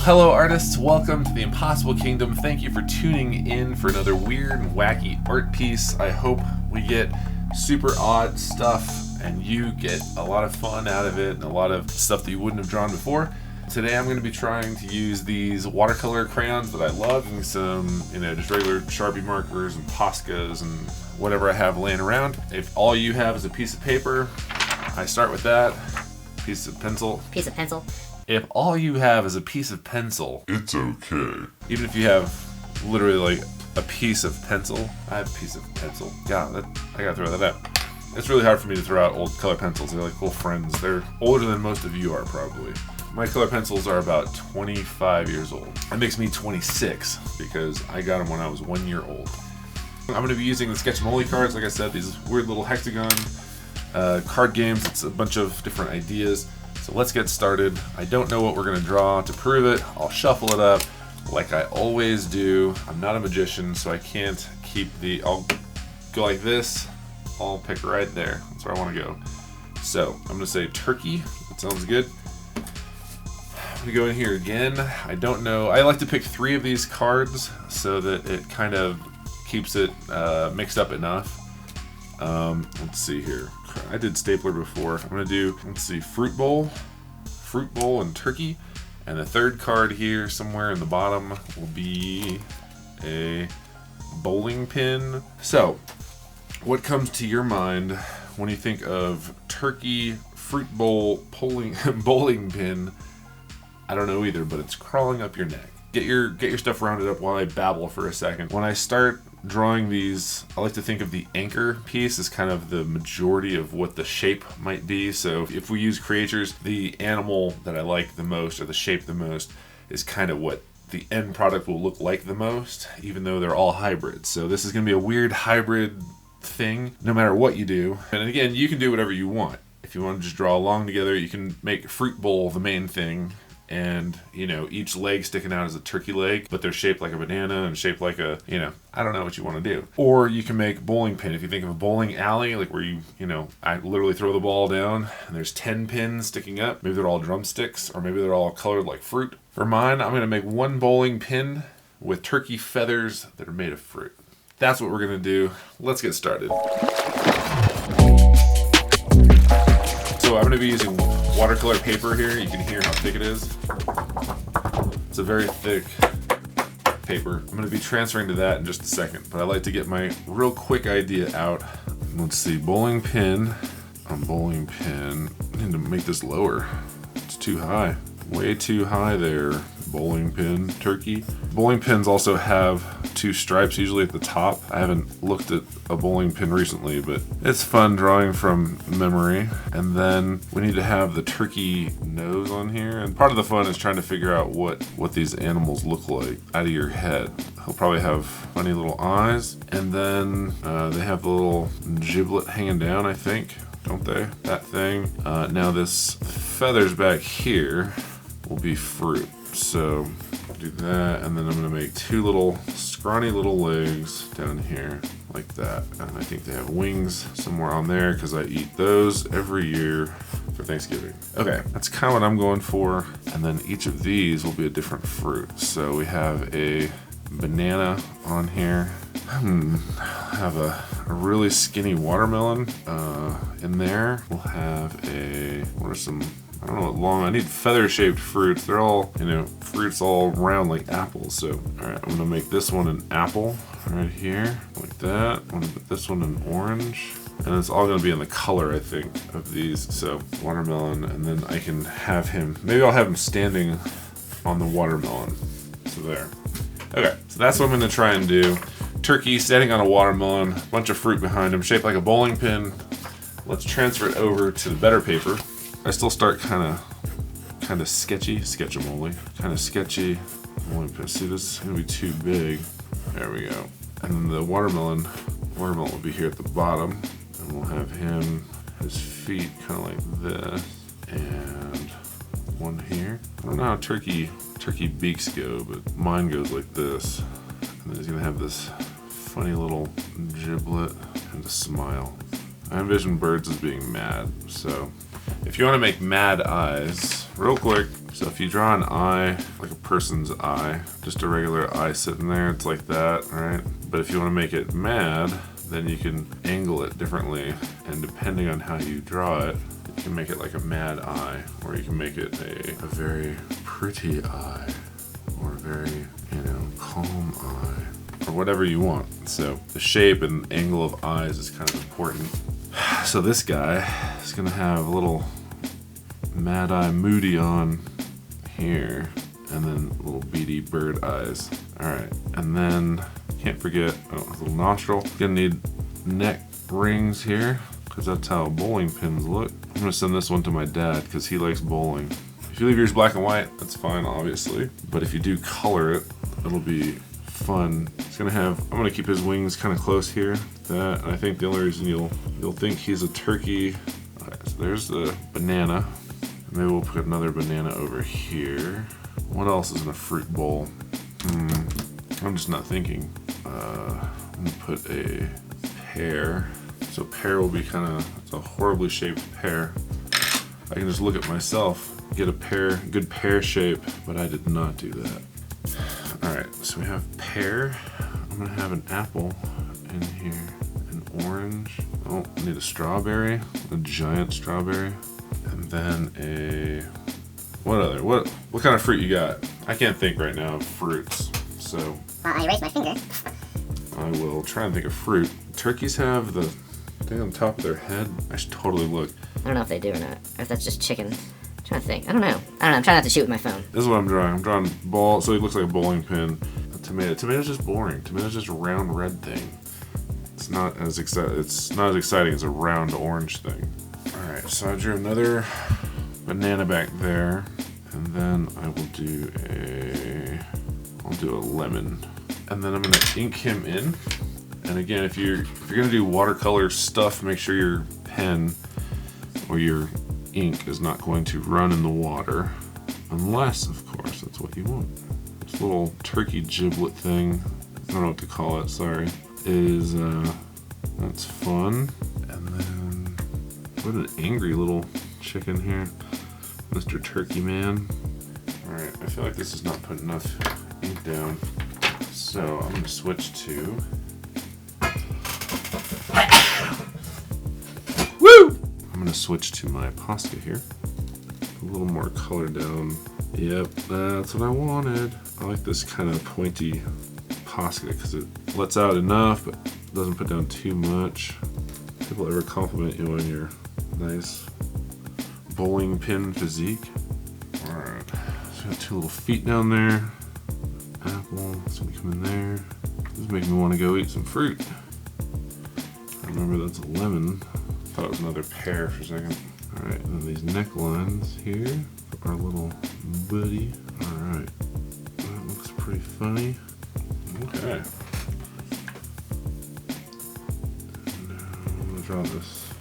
Hello artists, welcome to the Impossible Kingdom. Thank you for tuning in for another weird and wacky art piece. I hope we get super odd stuff and you get a lot of fun out of it and a lot of stuff that you wouldn't have drawn before. Today I'm going to be trying to use these watercolor crayons that I love, and some, just regular Sharpie markers and Poscas and whatever I have laying around. If all you have is a piece of paper, I start with that. Piece of pencil. If all you have is a piece of pencil, it's okay. Even if you have literally like a piece of pencil, I have a piece of pencil. God, I gotta throw that out. It's really hard for me to throw out old color pencils. They're like cool friends. They're older than most of you are probably. My color pencils are about 25 years old. That makes me 26 because I got them when I was 1 year old. I'm going to be using the Sketchmole cards. Like I said, these weird little hexagon card games. It's a bunch of different ideas. So let's get started. I don't know what we're going to draw. To prove it, I'll shuffle it up like I always do. I'm not a magician, so I can't keep I'll go like this. I'll pick right there. That's where I want to go. So I'm going to say turkey. That sounds good. I'm going to go in here again. I don't know. I like to pick 3 of these cards so that it kind of keeps it mixed up enough. Let's see here. I did stapler before. I'm going to do, fruit bowl, and turkey. And the third card here, somewhere in the bottom, will be a bowling pin. So, what comes to your mind when you think of turkey, fruit bowl, bowling pin? I don't know either, but it's crawling up your neck. Get your stuff rounded up while I babble for a second. When I start drawing these, I like to think of the anchor piece as kind of the majority of what the shape might be. So if we use creatures, the animal that I like the most, or the shape the most, is kind of what the end product will look like the most, even though they're all hybrids. So this is going to be a weird hybrid thing, no matter what you do. And again, you can do whatever you want. If you want to just draw along together, you can make fruit bowl the main thing. And, each leg sticking out is a turkey leg, but they're shaped like a banana and shaped like a, I don't know what you want to do. Or you can make bowling pin. If you think of a bowling alley, like where I literally throw the ball down and there's 10 pins sticking up. Maybe they're all drumsticks, or maybe they're all colored like fruit. For mine, I'm going to make one bowling pin with turkey feathers that are made of fruit. That's what we're going to do. Let's get started. So I'm going to be using watercolor paper here. You can hear how thick it is. It's a very thick paper. I'm going to be transferring to that in just a second, but I like to get my real quick idea out. Let's see, bowling pin on bowling pin. I need to make this lower. It's too high. Way too high there. Bowling pin, turkey. Bowling pins also have 2 stripes usually at the top. I haven't looked at a bowling pin recently, but it's fun drawing from memory. And then we need to have the turkey nose on here. And part of the fun is trying to figure out what these animals look like out of your head. He'll probably have funny little eyes. And then they have the little giblet hanging down, I think. Don't they? That thing. Now this feathers back here will be fruit. So do that, and then I'm going to make 2 little scrawny little legs down here like that. And I think they have wings somewhere on there because I eat those every year for Thanksgiving. Okay, that's kind of what I'm going for. And then each of these will be a different fruit. So we have a banana on here. Have a really skinny watermelon in there. We'll have I don't know what long. I need feather-shaped fruits. They're all, fruits all round like apples. So, all right, I'm gonna make this one an apple right here, like that. I'm gonna put this one an orange, and it's all gonna be in the color, I think, of these. So, watermelon, and then I can have him. Maybe I'll have him standing on the watermelon. So there. Okay, so that's what I'm gonna try and do. Turkey standing on a watermelon, bunch of fruit behind him, shaped like a bowling pin. Let's transfer it over to the better paper. I still start kind of sketchy, Sketchmole, kind of sketchy. See, this is gonna be too big. There we go. And then the watermelon will be here at the bottom, and we'll have his feet kind of like this, and one here. I don't know how turkey beaks go, but mine goes like this. And then he's gonna have this funny little giblet and a smile. I envision birds as being mad, so if you want to make mad eyes, real quick, So if you draw an eye, like a person's eye, just a regular eye sitting there, it's like that, right? But if you want to make it mad, then you can angle it differently, and depending on how you draw it, you can make it like a mad eye, or you can make it a very pretty eye, or a very, calm eye, or whatever you want. So the shape and angle of eyes is kind of important. So this guy is gonna have a little mad eye moody on here, and then little beady bird eyes. All right, and then can't forget a little nostril. Gonna need neck rings here, because that's how bowling pins look. I'm gonna send this one to my dad because he likes bowling. If you leave yours black and white, that's fine, obviously. But if you do color it, it'll be fun. It's gonna have, I'm gonna keep his wings kind of close here. That, and I think the only reason you'll think he's a turkey. Alright, so there's the banana. Maybe we'll put another banana over here. What else is in a fruit bowl? I'm just not thinking. I'm gonna put a pear. So pear will be it's a horribly shaped pear. I can just look at myself, get a good pear shape, but I did not do that. Alright, so we have pear. I'm gonna have an apple in here, an orange. Oh, I need a strawberry, a giant strawberry. And then what kind of fruit you got? I can't think right now of fruits, so. I raised my finger. I will try and think of fruit. Turkeys have the thing on top of their head. I should totally look. I don't know if they do or not, or if that's just chicken. I'm trying to think. I don't know. I'm trying not to shoot with my phone. This is what I'm drawing. I'm drawing ball, so it looks like a bowling pin. A tomato. Tomato's just boring. Tomato's just a round red thing. It's not as exciting as a round orange thing. All right, so I drew another banana back there, and then I will do a lemon, and then I'm gonna ink him in. And again, if you're gonna do watercolor stuff, make sure your pen or your ink is not going to run in the water, unless, of course, that's what you want. This little turkey giblet thing, I don't know what to call it, sorry, is that's fun. And then what an angry little chicken here, Mr. Turkey Man. All right, I feel like this is not putting enough ink down, so I'm gonna switch to I'm gonna switch to my Posca here. A little more color down. Yep, that's what I wanted. I like this kind of pointy Posca because it lets out enough, but doesn't put down too much. People ever compliment you on your nice bowling pin physique? All right, so got two little feet down there. Apple, it's gonna come in there. This is making me want to go eat some fruit. I remember that's a lemon. Thought it was another pear for a second. All right, and then these necklines here for our little buddy. All right, that looks pretty funny. Okay. And now I'm gonna draw this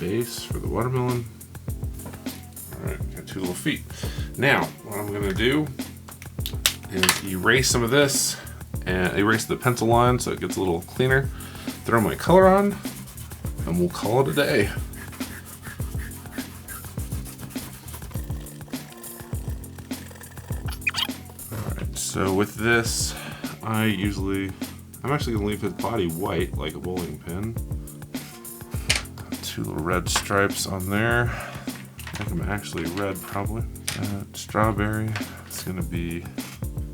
base for the watermelon. All right, got two little feet. Now, what I'm gonna do is erase some of this and erase the pencil line so it gets a little cleaner. Throw my color on, and we'll call it a day. Alright, so with this, I'm actually gonna leave his body white like a bowling pin. Two little red stripes on there. Make them actually red probably. Strawberry, it's gonna be,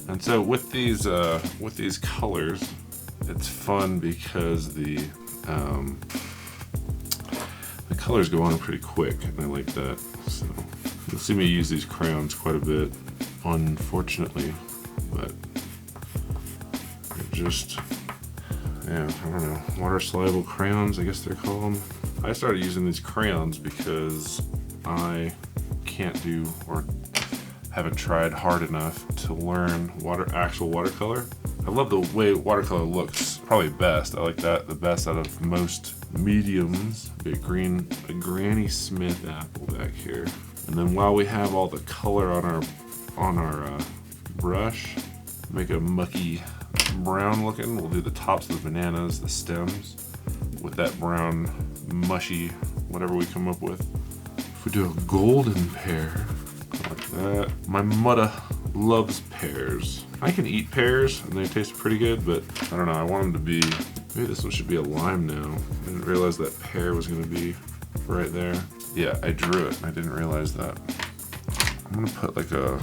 and so with these colors, it's fun because the colors go on pretty quick, and I like that. So you'll see me use these crayons quite a bit, unfortunately, but they're just, yeah, I don't know, water soluble crayons, I guess they're called. I started using these crayons because I can't do or haven't tried hard enough to learn actual watercolor. I love the way watercolor looks, probably best. I like that the best out of most mediums. A Granny Smith apple back here. And then while we have all the color on our brush, make a mucky brown looking. We'll do the tops of the bananas, the stems, with that brown mushy, whatever we come up with. If we do a golden pear, My mother loves pears. I can eat pears and they taste pretty good, but I don't know, I want them to be, maybe this one should be a lime now. I didn't realize that pear was gonna be right there. Yeah, I drew it, I didn't realize that. I'm gonna put like a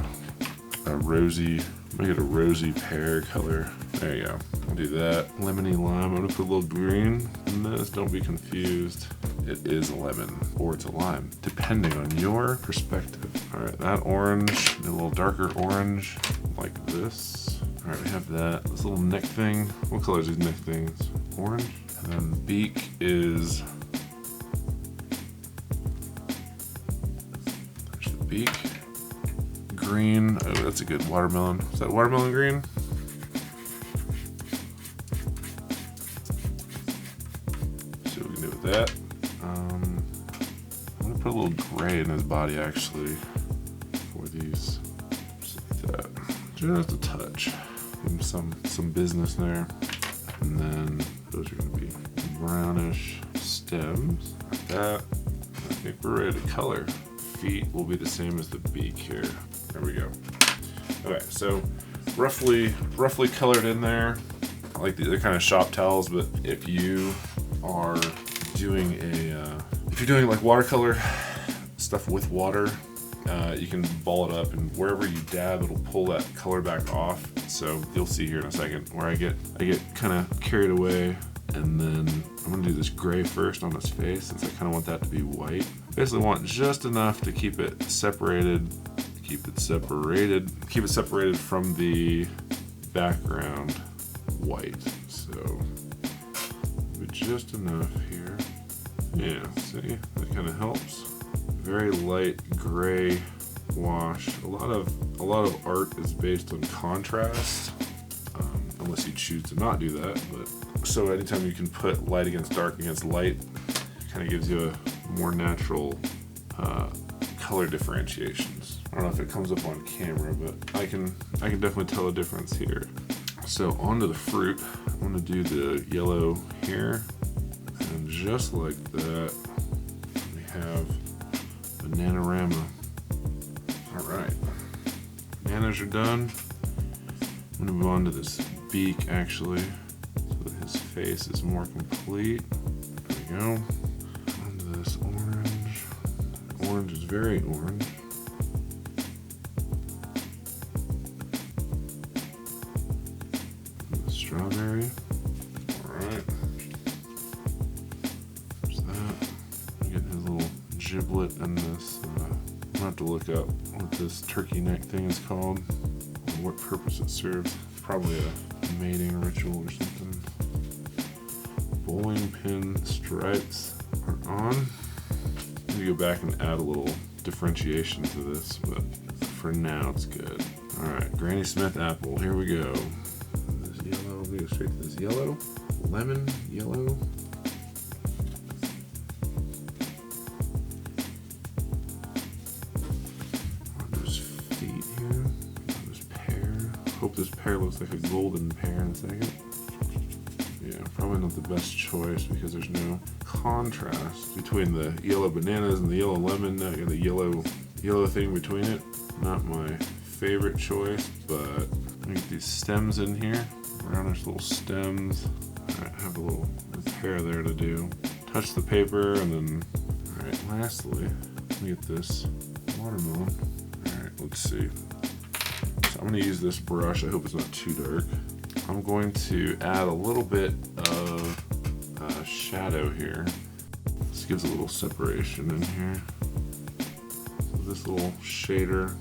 rosy, make it a rosy pear color. There you go. I'll do that. Lemony lime. I'm gonna put a little green in this. Don't be confused. It is a lemon or it's a lime, depending on your perspective. All right, that orange, a little darker orange, like this. All right, we have that. This little neck thing. What color is these neck things? Orange. And then beak is. There's the beak. Green. Oh, that's a good watermelon. Is that watermelon green? See what we can do with that. I'm gonna put a little gray in his body actually for these. Just like that. Just a touch. Give him some business there. And then those are gonna be brownish stems like that. I think we're ready to color. Feet will be the same as the beak here. There we go. Okay, so roughly colored in there. I like they're kind of shop towels, but if you are doing if you're doing like watercolor stuff with water, you can ball it up, and wherever you dab, it'll pull that color back off. So you'll see here in a second where I get kind of carried away, and then I'm gonna do this gray first on his face since I kind of want that to be white. Basically want just enough to keep it separated. Keep it separated from the background white. So just enough here. Yeah, see, that kind of helps. Very light gray wash. A lot of art is based on contrast, unless you choose to not do that. But so anytime you can put light against dark against light, kind of gives you a more natural color differentiations. I don't know if it comes up on camera, but I can definitely tell a difference here. So onto the fruit, I'm gonna do the yellow here, and just like that, we have Bananarama. All right, bananas are done. I'm gonna move on to this beak actually, so that his face is more complete. There we go. Onto this orange. Orange is very orange. Strawberry. Alright. There's that. I'm getting his little giblet and this. I'll have to look up what this turkey neck thing is called, or what purpose it serves. Probably a mating ritual or something. Bowling pin stripes are on. I'm gonna go back and add a little differentiation to this, but for now it's good. Alright, Granny Smith apple. Here we go. Yellow, we go straight to this yellow, lemon, yellow. There's feet here, there's pear. Hope this pear looks like a golden pear in a second. Yeah, probably not the best choice because there's no contrast between the yellow bananas and the yellow lemon, and the yellow thing between it. Not my favorite choice, but I'm gonna get these stems in here. Brownish little stems. Alright, have a little pear there to do. Touch the paper and then, alright, lastly, let me get this watermelon. Alright, let's see. So I'm gonna use this brush. I hope it's not too dark. I'm going to add a little bit of shadow here. This gives a little separation in here. So this little shader.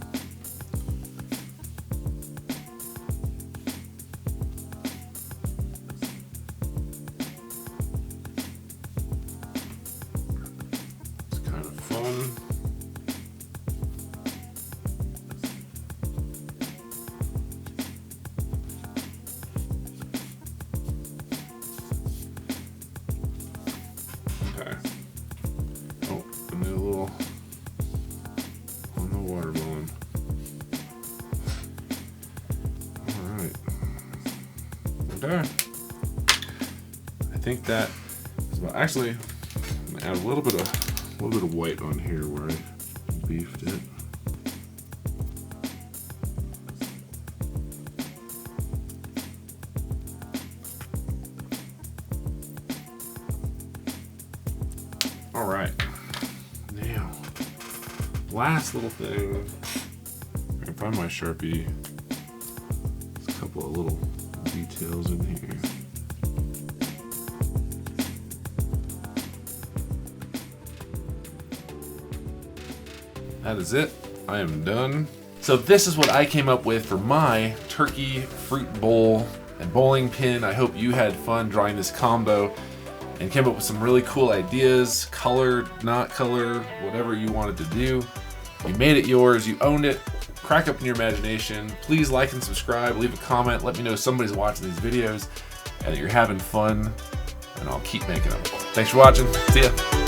Okay. Oh, and then a little on the watermelon. Alright. Okay. I think that is about, actually, I'm gonna add a little bit of white on here where I beefed it. All right. Now, last little thing. I can find my Sharpie. There's a couple of little details in here. That is it. I am done. So this is what I came up with for my turkey fruit bowl and bowling pin. I hope you had fun drawing this combo and came up with some really cool ideas, color, not color, whatever you wanted to do. You made it yours, you owned it. Crack open your imagination. Please like and subscribe, leave a comment, let me know somebody's watching these videos and that you're having fun, and I'll keep making them. Thanks for watching. See ya.